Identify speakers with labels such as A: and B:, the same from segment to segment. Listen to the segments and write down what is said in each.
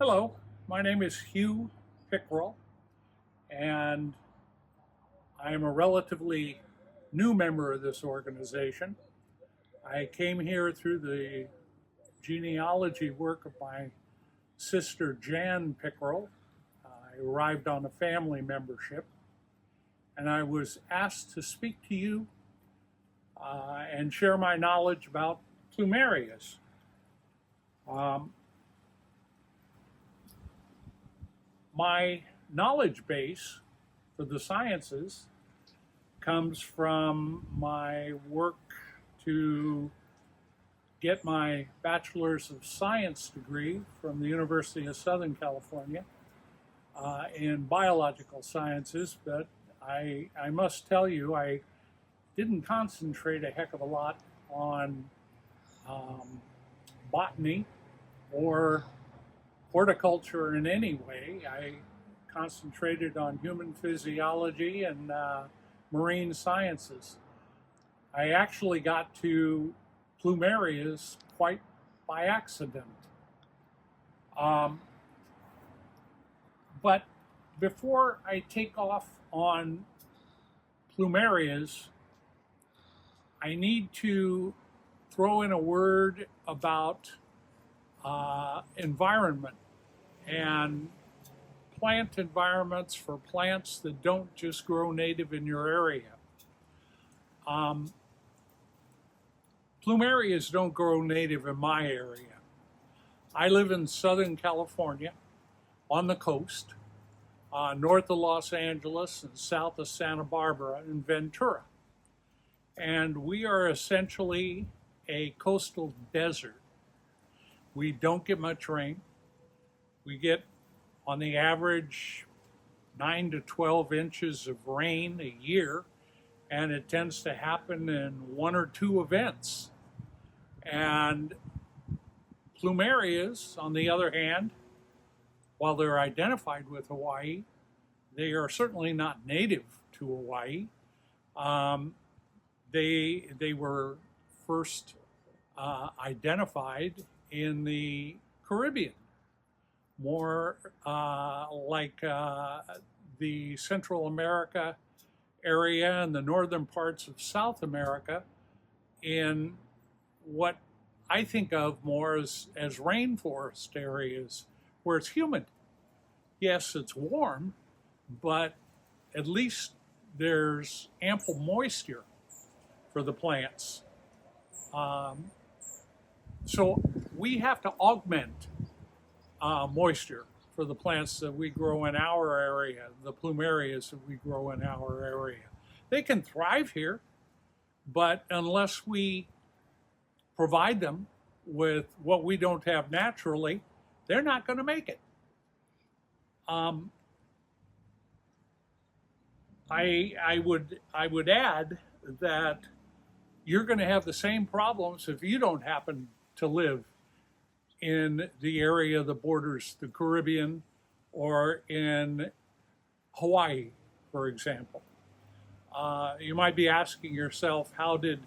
A: Hello, my name is Hugh Pickrell, and I am a relatively new member of this organization. I came here through the genealogy work of my sister Jan Pickrell. I arrived on a family membership, and I was asked to speak to you and share my knowledge about Plumerias. Um, My knowledge base for the sciences comes from my work to get my Bachelor's of Science degree from the University of Southern California in biological sciences, but I must tell you, I didn't concentrate a heck of a lot on botany or horticulture in any way. I concentrated on human physiology and marine sciences. I actually got to Plumerias quite by accident. But before I take off on Plumerias, I need to throw in a word about environment and plant environments for plants that don't just grow native in your area. Plumerias don't grow native in my area. I live in Southern California on the coast, north of Los Angeles and south of Santa Barbara in Ventura. And we are essentially a coastal desert. We don't get much rain. We get, on the average, 9 to 12 inches of rain a year, and it tends to happen in one or two events. And Plumerias, on the other hand, while they're identified with Hawaii, they are certainly not native to Hawaii. They were first identified in the Caribbean, more like the Central America area and the northern parts of South America, in what I think of more as rainforest areas where it's humid. Yes, it's warm, but at least there's ample moisture for the plants. So we have to augment moisture for the plants that we grow in our area, the plumerias that we grow in our area. They can thrive here, but unless we provide them with what we don't have naturally, they're not going to make it. I would add that you're going to have the same problems if you don't happen to live in the area that borders the Caribbean or in Hawaii, for example. You might be asking yourself, how did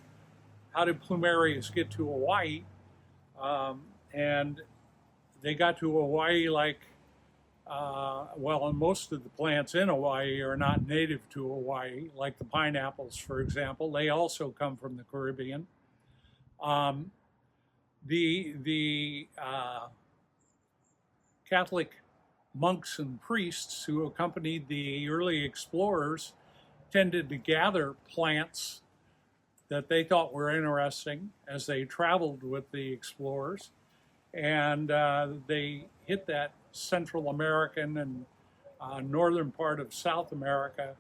A: plumerias get to Hawaii? And they got to Hawaii like, and most of the plants in Hawaii are not native to Hawaii, like the pineapples, for example. They also come from the Caribbean. The Catholic monks and priests who accompanied the early explorers tended to gather plants that they thought were interesting as they traveled with the explorers, and they hit that Central American and northern part of South America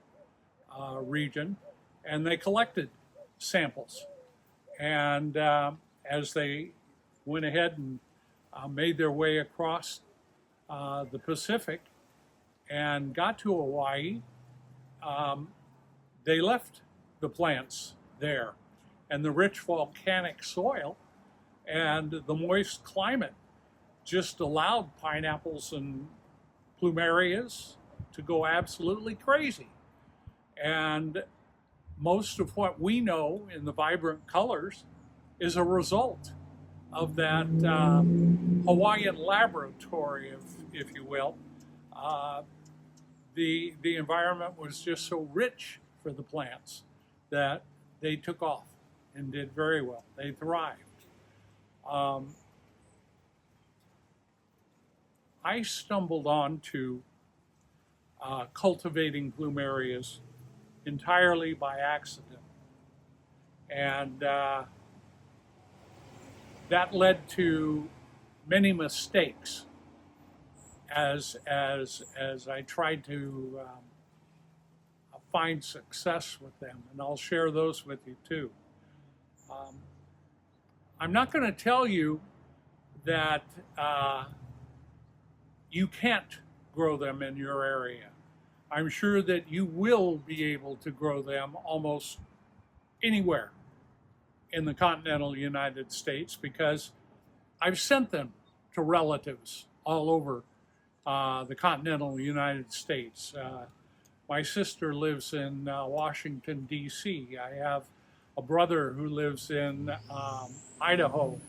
A: region, and they collected samples. And as they went ahead and made their way across the Pacific and got to Hawaii, they left the plants there. And the rich volcanic soil and the moist climate just allowed pineapples and plumerias to go absolutely crazy. And most of what we know in the vibrant colors is a result of that Hawaiian laboratory, if you will. Uh, the environment was just so rich for the plants that they took off and did very well. They thrived. Um, I stumbled onto cultivating Plumerias entirely by accident. And that led to many mistakes as I tried to find success with them, and I'll share those with you too. I'm not going to tell you that you can't grow them in your area. I'm sure that you will be able to grow them almost anywhere in the continental United States because I've sent them to relatives all over the continental United States. My sister lives in Washington, D.C. I have a brother who lives in Idaho.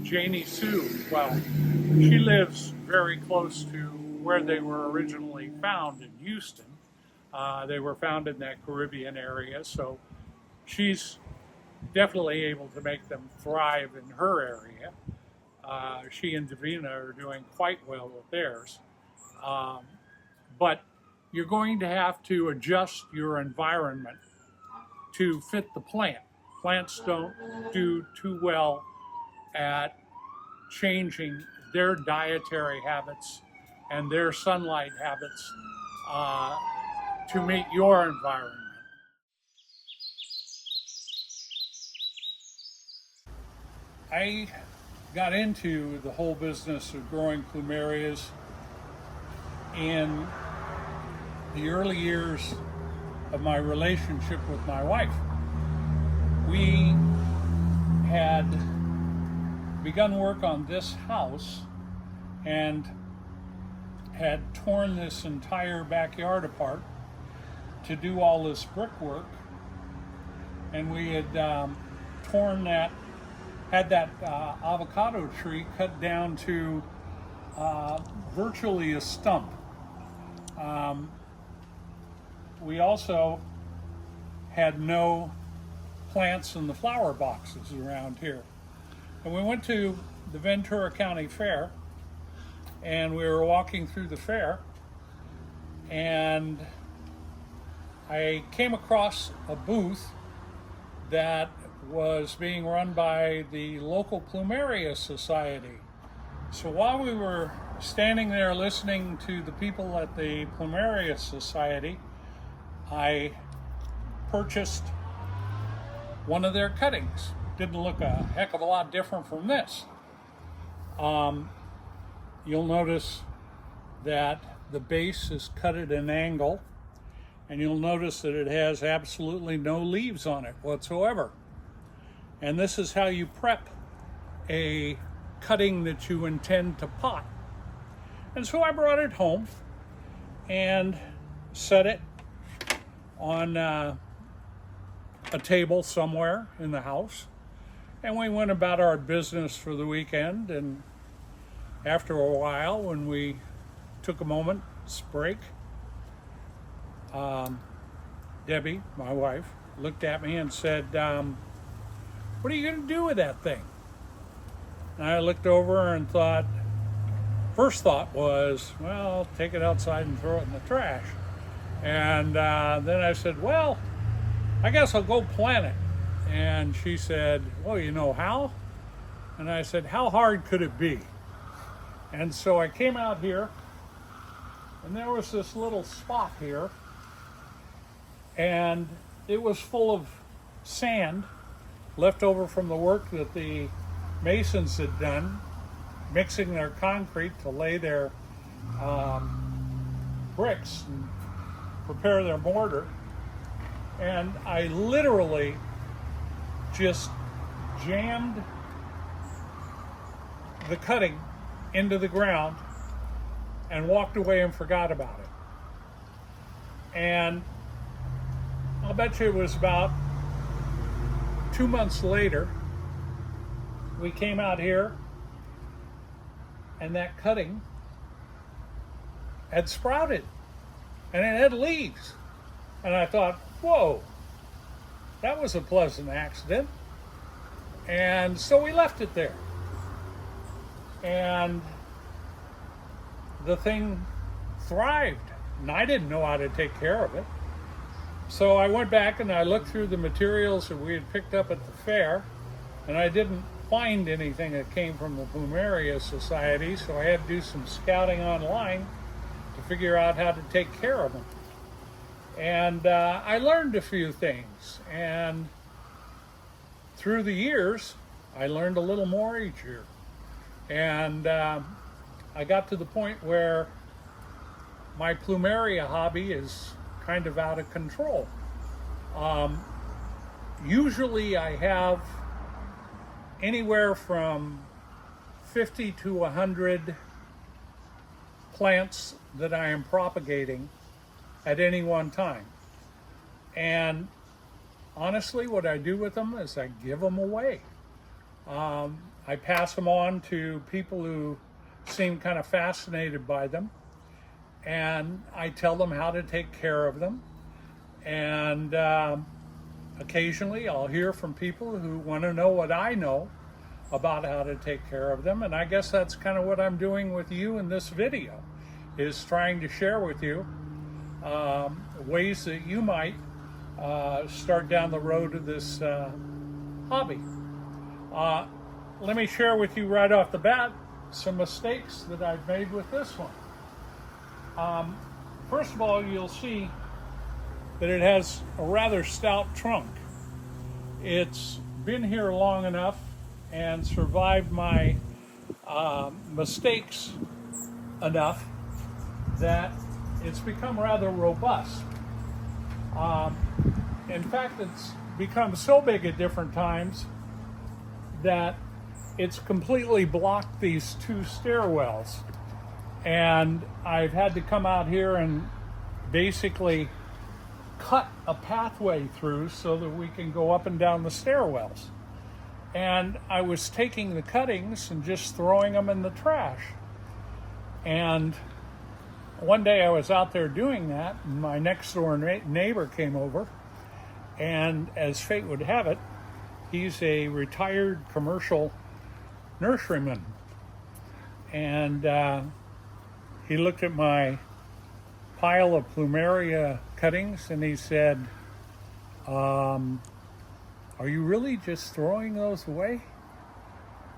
A: Janie Sue, well, she lives very close to where they were originally found in Houston. They were found in that Caribbean area, so she's definitely able to make them thrive in her area. She and Davina are doing quite well with theirs. But you're going to have to adjust your environment to fit the plant. Plants don't do too well at changing their dietary habits and their sunlight habits to meet your environment. I got into the whole business of growing plumerias in the early years of my relationship with my wife. We had begun work on this house and had torn this entire backyard apart to do all this brickwork, and we had had that avocado tree cut down to virtually a stump. We also had no plants in the flower boxes around here. And we went to the Ventura County Fair, and we were walking through the fair, and I came across a booth that was being run by the local Plumerias Society. So while we were standing there listening to the people at the Plumerias Society, I purchased one of their cuttings. Didn't look a heck of a lot different from this. You'll notice that the base is cut at an angle, and you'll notice that it has absolutely no leaves on it whatsoever. And this is how you prep a cutting that you intend to pot. And so I brought it home and set it on a table somewhere in the house. And we went about our business for the weekend. And after a while, when we took a moment's break, Debbie, my wife, looked at me and said, "What are you going to do with that thing?" And I looked over and thought, first thought was, well, take it outside and throw it in the trash. And then I said, well, I guess I'll go plant it. And she said, well, you know how? And I said, how hard could it be? And so I came out here, and there was this little spot here, and it was full of sand left over from the work that the masons had done, mixing their concrete to lay their bricks and prepare their mortar. And I literally just jammed the cutting into the ground and walked away and forgot about it. And I'll bet you it was about 2 months later we came out here and that cutting had sprouted and it had leaves. And I thought, whoa, that was a pleasant accident. And so we left it there. And the thing thrived. And I didn't know how to take care of it. So I went back and I looked through the materials that we had picked up at the fair, and I didn't find anything that came from the Plumerias Society, so I had to do some scouting online to figure out how to take care of them. And I learned a few things, and through the years, I learned a little more each year. And I got to the point where my plumeria hobby is kind of out of control. Usually I have anywhere from 50 to 100 plants that I am propagating at any one time. And honestly, what I do with them is I give them away. I pass them on to people who seem kind of fascinated by them, and I tell them how to take care of them. And occasionally I'll hear from people who want to know what I know about how to take care of them. And I guess that's kind of what I'm doing with you in this video, is trying to share with you ways that you might start down the road of this hobby. Let me share with you right off the bat some mistakes that I've made with this one. First of all, you'll see that it has a rather stout trunk. It's been here long enough and survived my mistakes enough that it's become rather robust. In fact, it's become so big at different times that it's completely blocked these two stairwells. And I've had to come out here and basically cut a pathway through so that we can go up and down the stairwells. And I was taking the cuttings and just throwing them in the trash. And one day I was out there doing that, and my next door neighbor came over, and as fate would have it, he's a retired commercial nurseryman. And he looked at my pile of plumeria cuttings and he said, are you really just throwing those away?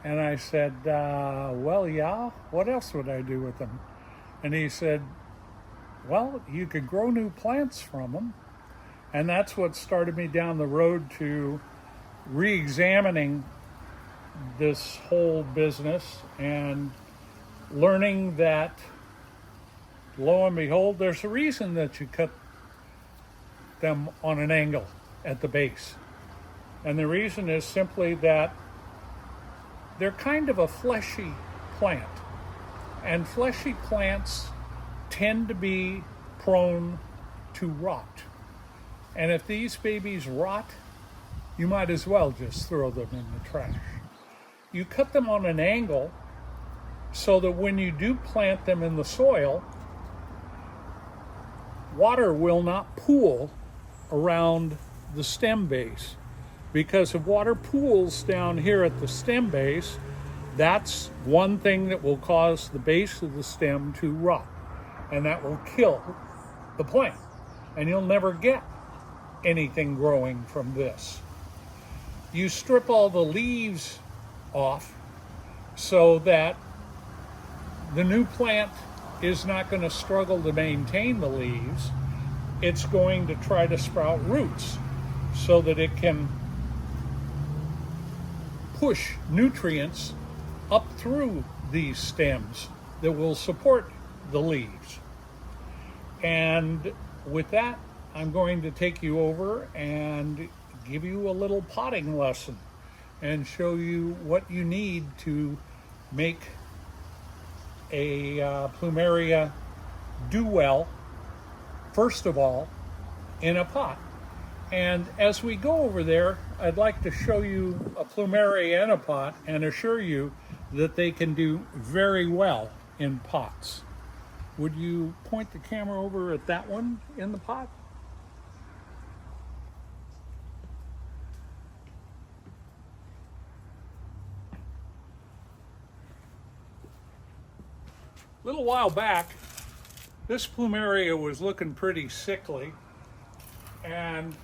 A: And I said, well, yeah, what else would I do with them? And he said, well, you could grow new plants from them. And that's what started me down the road to re-examining this whole business and learning that, lo and behold, there's a reason that you cut them on an angle at the base. And the reason is simply that they're kind of a fleshy plant. And fleshy plants tend to be prone to rot. And if these babies rot, you might as well just throw them in the trash. You cut them on an angle so that when you do plant them in the soil, water will not pool around the stem base. Because if water pools down here at the stem base, that's one thing that will cause the base of the stem to rot. And that will kill the plant. And you'll never get anything growing from this. You strip all the leaves off so that the new plant is not going to struggle to maintain the leaves. It's going to try to sprout roots so that it can push nutrients up through these stems that will support the leaves. And with that, I'm going to take you over and give you a little potting lesson and show you what you need to make a plumeria do well, first of all, in a pot. And as we go over there, I'd like to show you a plumeria in a pot and assure you that they can do very well in pots. Would you point the camera over at that one in the pot? A little while back, this plumeria was looking pretty sickly, and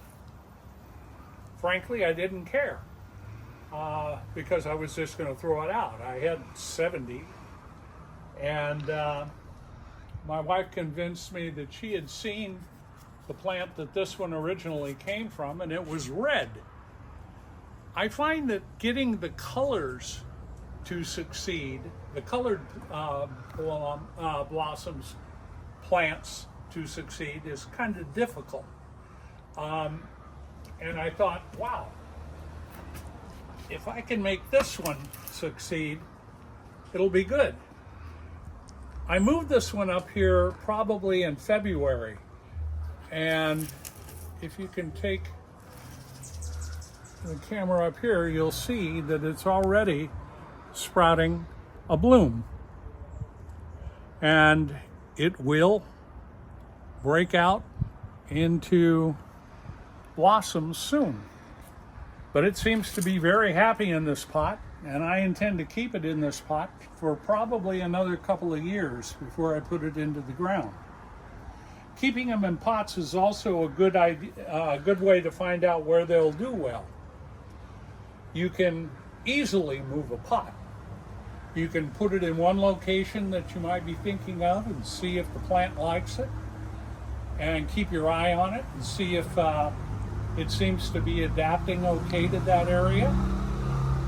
A: frankly, I didn't care because I was just going to throw it out. I had 70, and my wife convinced me that she had seen the plant that this one originally came from, and it was red. I find that getting the colors to succeed, the colored blossoms, plants to succeed is kind of difficult. And I thought, wow, if I can make this one succeed, it'll be good. I moved this one up here probably in February, and if you can take the camera up here, you'll see that it's already sprouting a bloom, and it will break out into blossoms soon. But it seems to be very happy in this pot, and I intend to keep it in this pot for probably another couple of years before I put it into the ground. Keeping them in pots is also a good idea, a good way to find out where they'll do well. You can easily move a pot. You can put it in one location that you might be thinking of and see if the plant likes it, and keep your eye on it and see if it seems to be adapting okay to that area.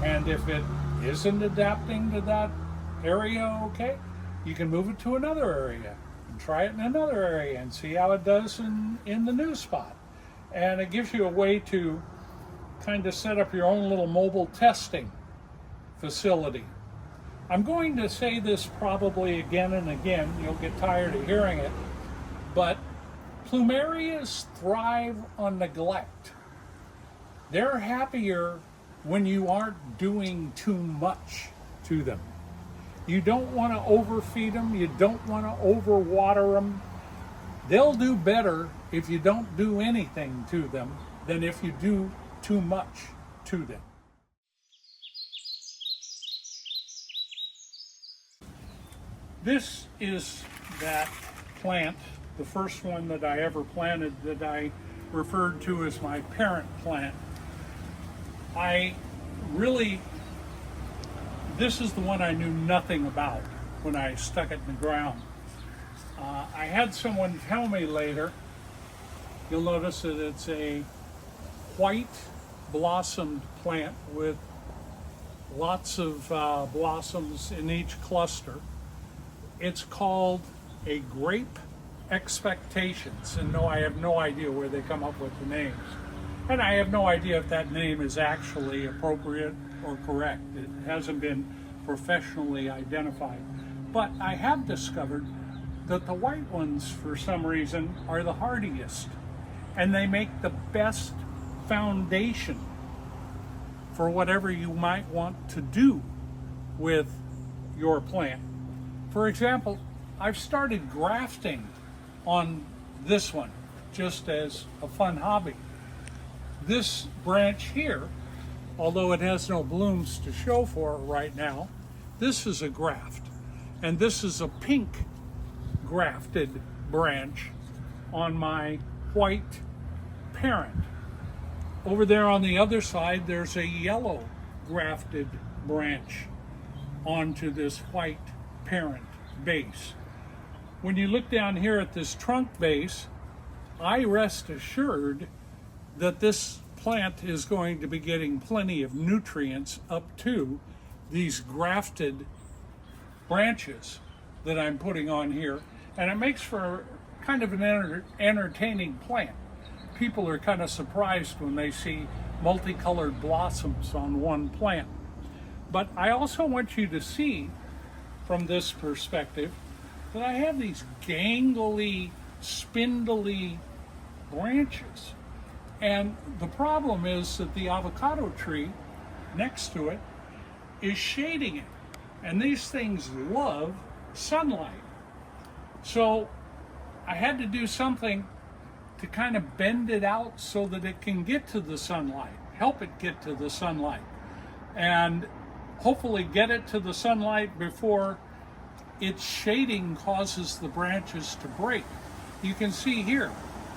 A: And if it isn't adapting to that area okay, you can move it to another area and try it in another area and see how it does in the new spot. And it gives you a way to kind of set up your own little mobile testing facility. I'm going to say this probably again and again, you'll get tired of hearing it, but plumerias thrive on neglect. They're happier when you aren't doing too much to them. You don't want to overfeed them, you don't want to overwater them. They'll do better if you don't do anything to them than if you do too much to them. This is that plant, the first one that I ever planted that I referred to as my parent plant. This is the one I knew nothing about when I stuck it in the ground. I had someone tell me later, you'll notice that it's a white blossomed plant with lots of blossoms in each cluster. It's called a grape expectations, and no, I have no idea where they come up with the names. And I have no idea if that name is actually appropriate or correct. It hasn't been professionally identified. But I have discovered that the white ones, for some reason, are the hardiest, and they make the best foundation for whatever you might want to do with your plant. For example, I've started grafting on this one just as a fun hobby. This branch here, although it has no blooms to show for it right now, this is a graft, and this is a pink grafted branch on my white parent. Over there on the other side, there's a yellow grafted branch onto this white parent base. When you look down here at this trunk base, I rest assured that this plant is going to be getting plenty of nutrients up to these grafted branches that I'm putting on here, and it makes for kind of an entertaining plant. People are kind of surprised when they see multicolored blossoms on one plant. But I also want you to see from this perspective that I have these gangly, spindly branches. And the problem is that the avocado tree next to it is shading it. And these things love sunlight. So I had to do something to kind of bend it out so that it can get to the sunlight, help it get to the sunlight, and hopefully get it to the sunlight before its shading causes the branches to break. You can see here,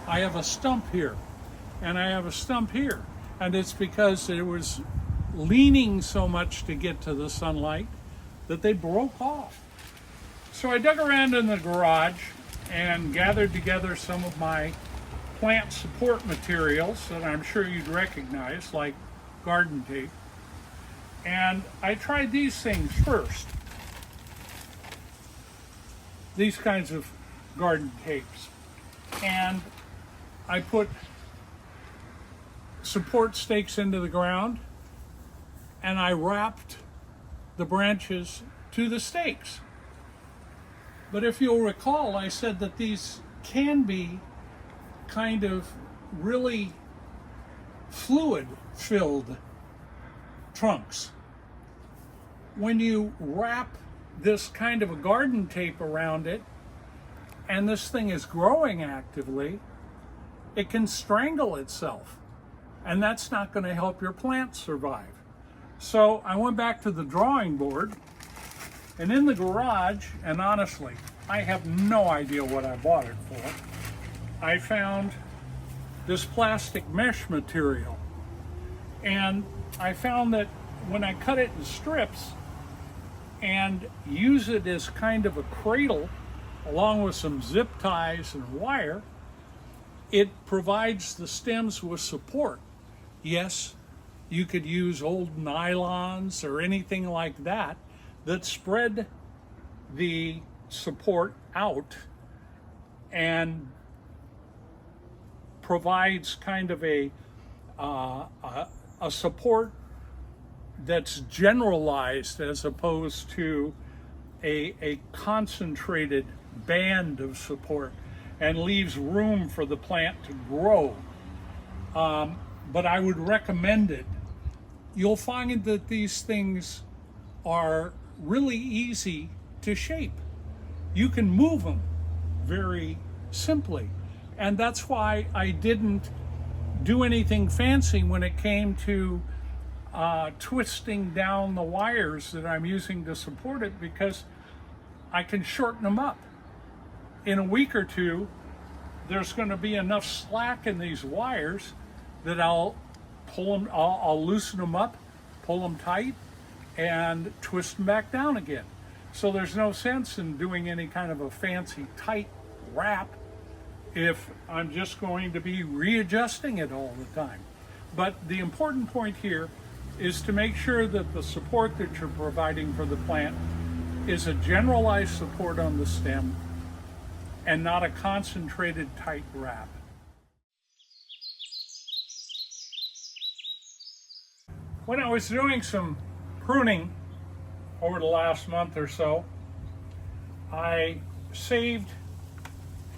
A: I have a stump here, and I have a stump here, and it's because it was leaning so much to get to the sunlight that they broke off. So I dug around in the garage and gathered together some of my plant support materials that I'm sure you'd recognize, like garden tape. And I tried these things first. These kinds of garden tapes. And I put support stakes into the ground, and I wrapped the branches to the stakes. But if you'll recall, I said that these can be kind of really fluid-filled trunks. When you wrap this kind of a garden tape around it, and this thing is growing actively, it can strangle itself. And that's not going to help your plant survive. So I went back to the drawing board, and in the garage, and honestly, I have no idea what I bought it for, I found this plastic mesh material. And I found that when I cut it in strips and use it as kind of a cradle, along with some zip ties and wire, it provides the stems with support. Yes, you could use old nylons or anything like that that spread the support out and provides kind of a support that's generalized as opposed to a concentrated band of support, and leaves room for the plant to grow. But I would recommend it. You'll find that these things are really easy to shape. You can move them very simply. And that's why I didn't do anything fancy when it came to twisting down the wires that I'm using to support it, because I can shorten them up. In a week or two, there's going to be enough slack in these wires that I'll pull them, I'll loosen them up, pull them tight, and twist them back down again. So there's no sense in doing any kind of a fancy tight wrap if I'm just going to be readjusting it all the time. But the important point here is to make sure that the support that you're providing for the plant is a generalized support on the stem and not a concentrated tight wrap. When I was doing some pruning over the last month or so, I saved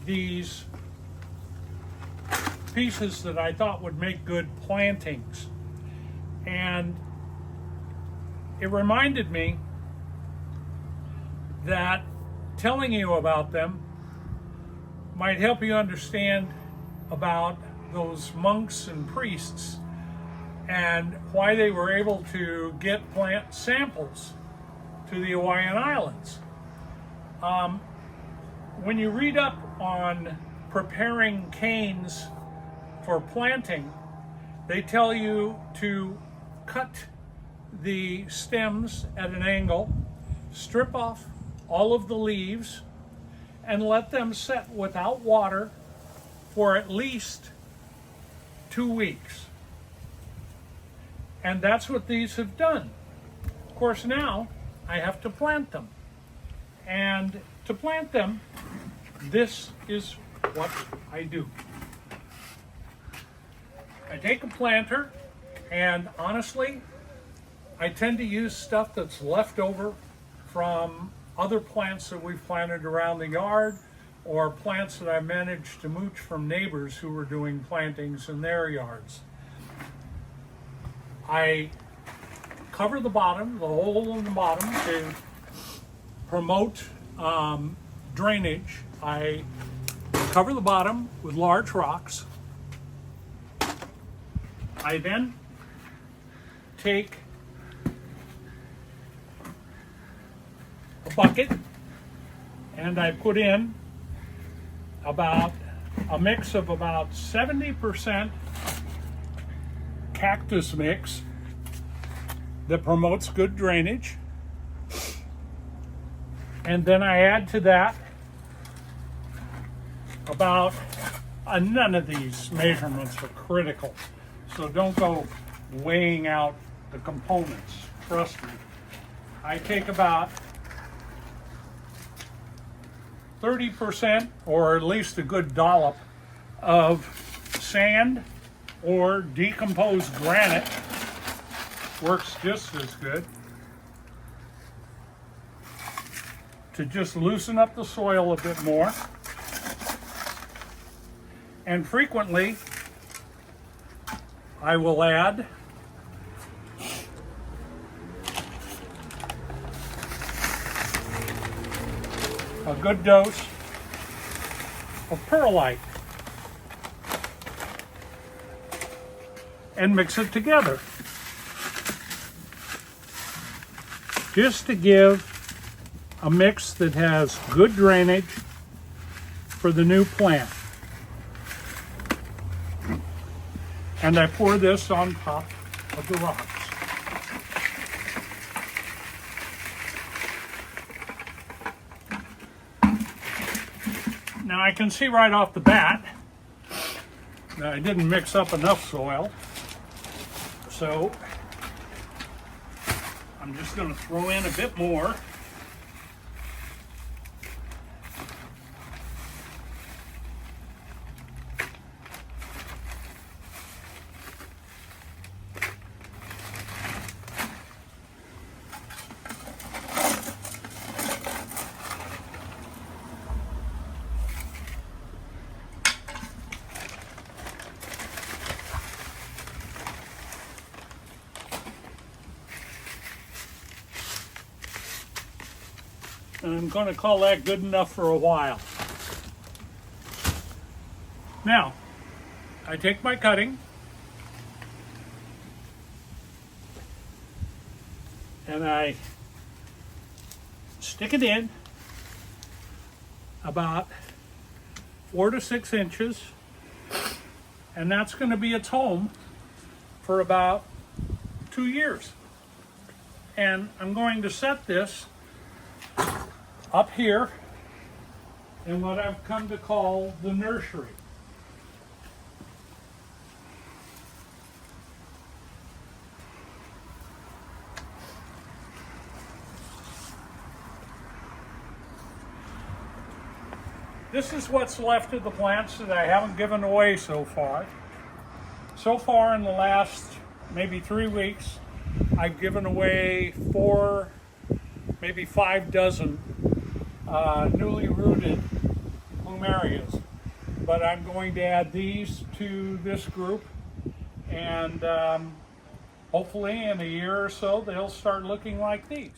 A: these pieces that I thought would make good plantings. And it reminded me that telling you about them might help you understand about those monks and priests and why they were able to get plant samples to the Hawaiian Islands. When you read up on preparing canes for planting, they tell you to cut the stems at an angle, strip off all of the leaves, and let them set without water for at least 2 weeks. And that's what these have done. Of course, now I have to plant them. And to plant them, this is what I do. I take a planter, and honestly, I tend to use stuff that's left over from other plants that we've planted around the yard, or plants that I managed to mooch from neighbors who were doing plantings in their yards. I cover the bottom, the hole in the bottom, to promote drainage. I cover the bottom with large rocks. I then take a bucket and I put in about a mix of about 70% cactus mix that promotes good drainage. And then I add to that about, none of these measurements are critical, so don't go weighing out the components, trust me. I take about 30%, or at least a good dollop, of sand or decomposed granite, works just as good, to just loosen up the soil a bit more. And frequently, I will add a good dose of perlite and mix it together, just to give a mix that has good drainage for the new plant. And I pour this on top of the rocks. Now I can see right off the bat that I didn't mix up enough soil, so I'm just going to throw in a bit more. And I'm going to call that good enough for a while. Now, I take my cutting and I stick it in about 4 to 6 inches, and that's going to be its home for about 2 years. And I'm going to set this up here in what I've come to call the nursery. This is what's left of the plants that I haven't given away so far. So far in the last maybe 3 weeks, I've given away 4, maybe 5 dozen newly rooted Plumerias. But I'm going to add these to this group, and hopefully in a year or so they'll start looking like these.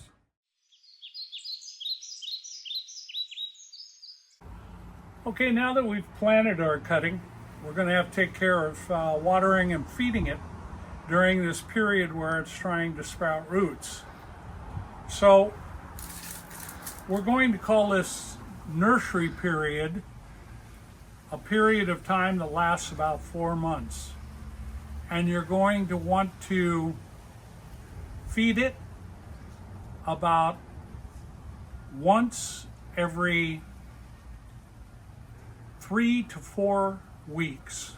A: Okay, now that we've planted our cutting, we're going to have to take care of watering and feeding it during this period where it's trying to sprout roots. So we're going to call this nursery period a period of time that lasts about 4 months. And you're going to want to feed it about once every 3 to 4 weeks.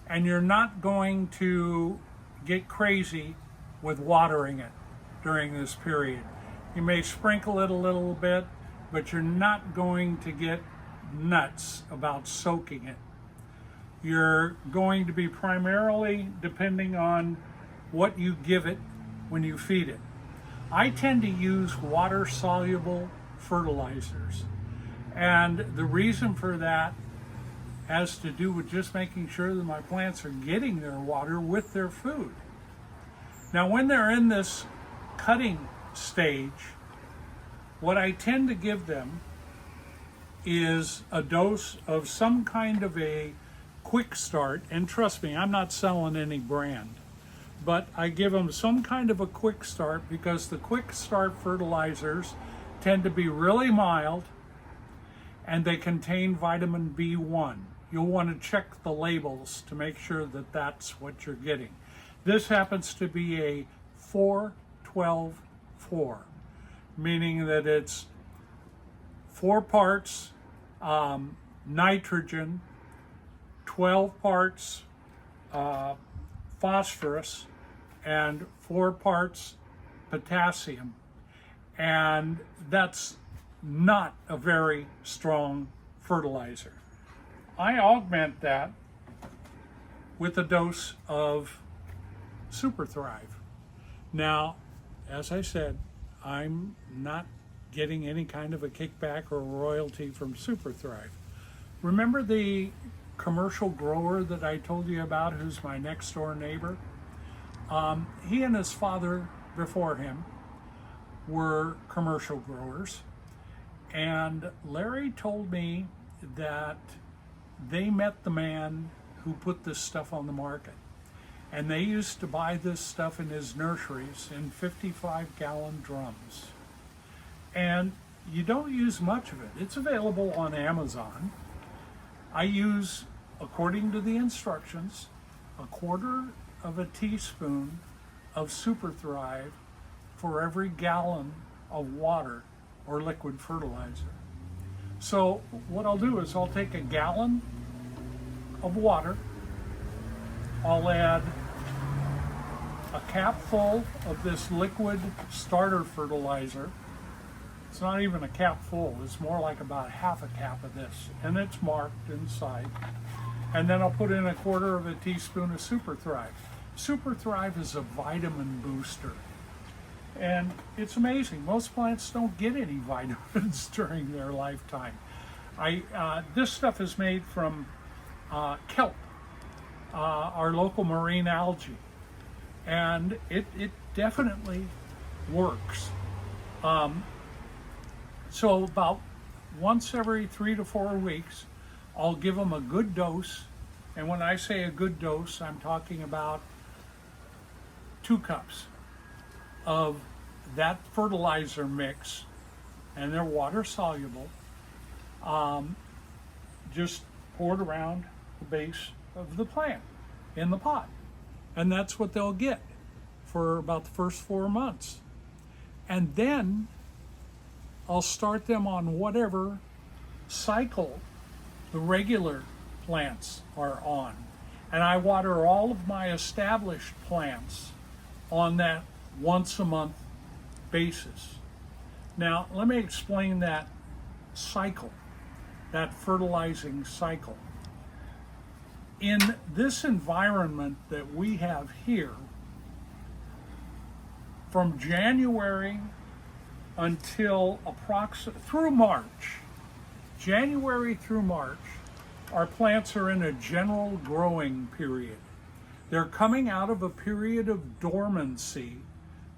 A: And you're not going to get crazy with watering it during this period. You may sprinkle it a little bit, but you're not going to get nuts about soaking it. You're going to be primarily depending on what you give it when you feed it. I tend to use water-soluble fertilizers, And the reason for that has to do with just making sure that my plants are getting their water with their food. Now, when they're in this cutting stage, what I tend to give them is a dose of some kind of a quick start. And trust me, I'm not selling any brand, but I give them some kind of a quick start because the quick start fertilizers tend to be really mild and they contain vitamin B1. You'll want to check the labels to make sure that that's what you're getting. This happens to be a 4-12-4, meaning that it's 4 parts nitrogen, 12 parts phosphorus, and 4 parts potassium. And that's not a very strong fertilizer. I augment that with a dose of Super Thrive. Now, as I said, I'm not getting any kind of a kickback or royalty from Super Thrive. Remember the commercial grower that I told you about, who's my next door neighbor? He and his father before him were commercial growers, and Larry told me that they met the man who put this stuff on the market, and they used to buy this stuff in his nurseries in 55-gallon drums. And you don't use much of it. It's available on Amazon. I use, according to the instructions, 1/4 of a teaspoon of Super Thrive for every gallon of water or liquid fertilizer. So what I'll do is I'll take a gallon of water, I'll add a cap full of this liquid starter fertilizer. It's not even a cap full, it's more like about half a cap of this, and it's marked inside. And then I'll put in 1/4 of a teaspoon of Super Thrive. Super Thrive is a vitamin booster, and it's amazing. Most plants don't get any vitamins during their lifetime. This stuff is made from kelp, our local marine algae, and it definitely works. So about once every 3 to 4 weeks, I'll give them a good dose. And when I say a good dose, I'm talking about 2 cups of that fertilizer mix, and they're water soluble, just poured around the base of the plant in the pot. And that's what they'll get for about the first 4 months. And then I'll start them on whatever cycle the regular plants are on. And I water all of my established plants on that once a month basis. Now, let me explain that cycle, that fertilizing cycle. In this environment that we have here, from January until through March, January through March, our plants are in a general growing period. They're coming out of a period of dormancy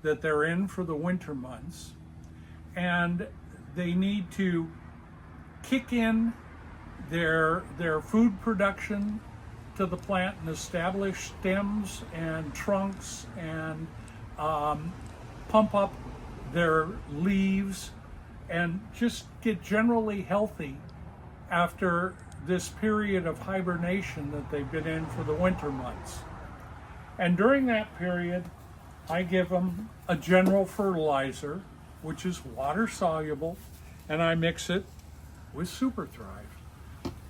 A: that they're in for the winter months, and they need to kick in their food production to the plant and establish stems and trunks and pump up their leaves and just get generally healthy after this period of hibernation that they've been in for the winter months. And during that period, I give them a general fertilizer, which is water soluble, and I mix it with Super Thrive.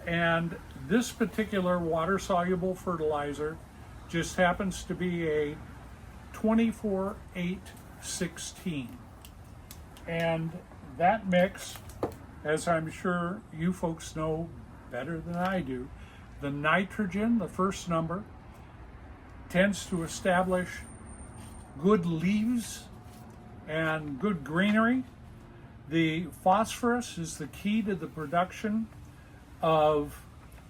A: And this particular water soluble fertilizer just happens to be a 24-8-16. And that mix, as I'm sure you folks know better than I do, the nitrogen, the first number, tends to establish good leaves and good greenery. The phosphorus is the key to the production of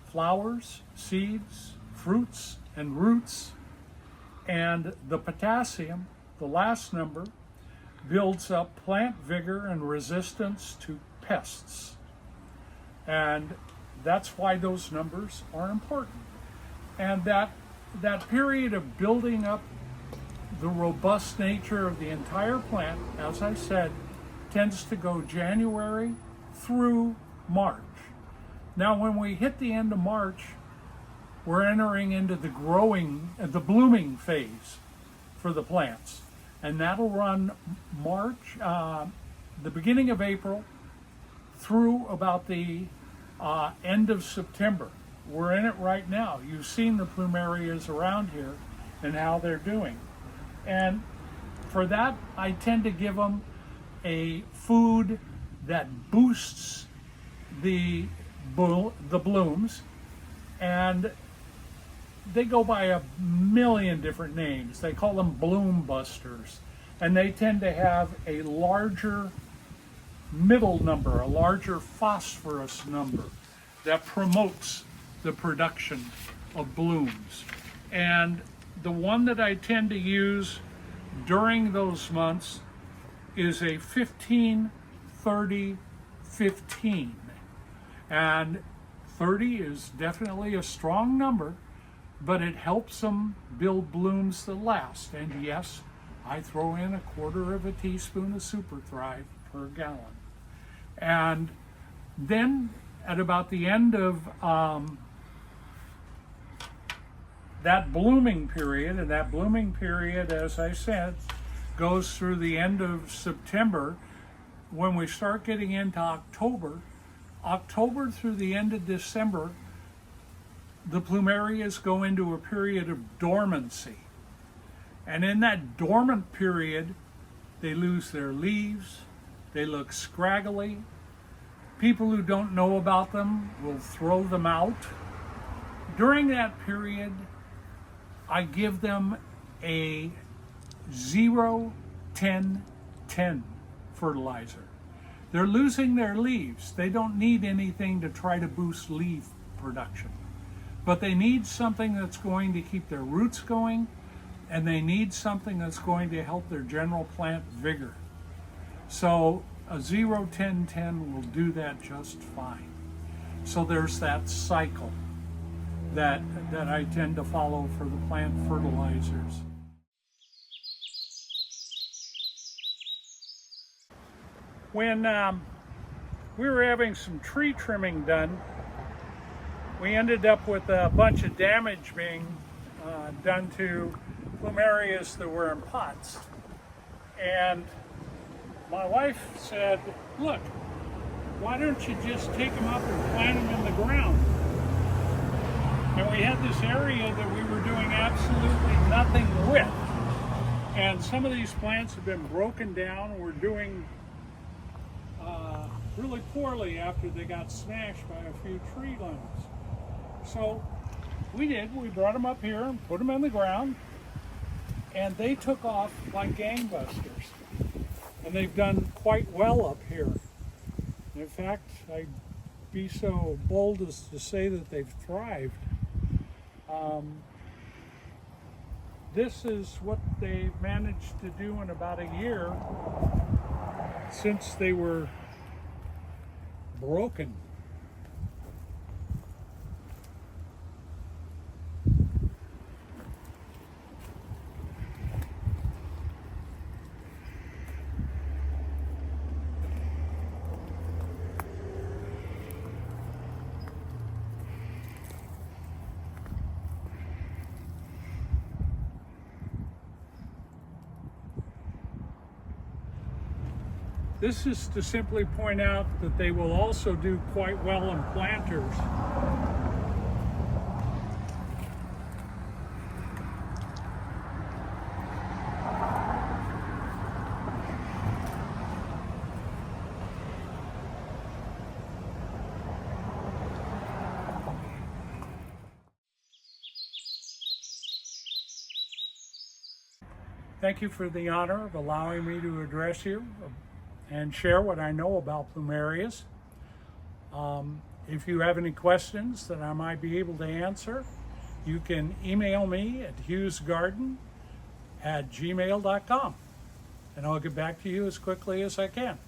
A: flowers, seeds, fruits, and roots. And the potassium, the last number, builds up plant vigor and resistance to pests. And that's why those numbers are important. And that period of building up the robust nature of the entire plant, as I said, tends to go January through March. Now, when we hit the end of March, we're entering into the blooming phase for the plants. And that'll run March, the beginning of April through about the end of September. We're in it right now. You've seen the Plumerias around here and how they're doing. And for that, I tend to give them a food that boosts the blooms, and they go by a million different names. They call them bloom busters, and they tend to have a larger middle number, a larger phosphorus number that promotes the production of blooms. And the one that I tend to use during those months is a 15, 30, 15. And 30 is definitely a strong number, but it helps them build blooms that last. And yes, I throw in 1/4 of a teaspoon of Super Thrive per gallon. And then at about the end of that blooming period, and that blooming period, as I said, goes through the end of September. When we start getting into October through the end of December, the plumerias go into a period of dormancy. And in that dormant period, they lose their leaves, they look scraggly. People who don't know about them will throw them out. During that period, I give them a 0-10-10 fertilizer. They're losing their leaves. They don't need anything to try to boost leaf production. But they need something that's going to keep their roots going, and they need something that's going to help their general plant vigor. So a 0-10-10 will do that just fine. So there's that cycle that I tend to follow for the plant fertilizers. When we were having some tree trimming done, we ended up with a bunch of damage being done to plumerias that were in pots. And my wife said, look, why don't you just take them up and plant them in the ground? And we had this area that we were doing absolutely nothing with. And some of these plants have been broken down. We're doing really poorly after they got smashed by a few tree limbs. So we brought them up here and put them in the ground, and they took off like gangbusters. And they've done quite well up here. In fact, I'd be so bold as to say that they've thrived. This is what they've managed to do in about a year since they were broken. This is to simply point out that they will also do quite well in planters. Thank you for the honor of allowing me to address you and share what I know about plumerias. If you have any questions that I might be able to answer, you can email me at hughesgarden@gmail.com, and I'll get back to you as quickly as I can.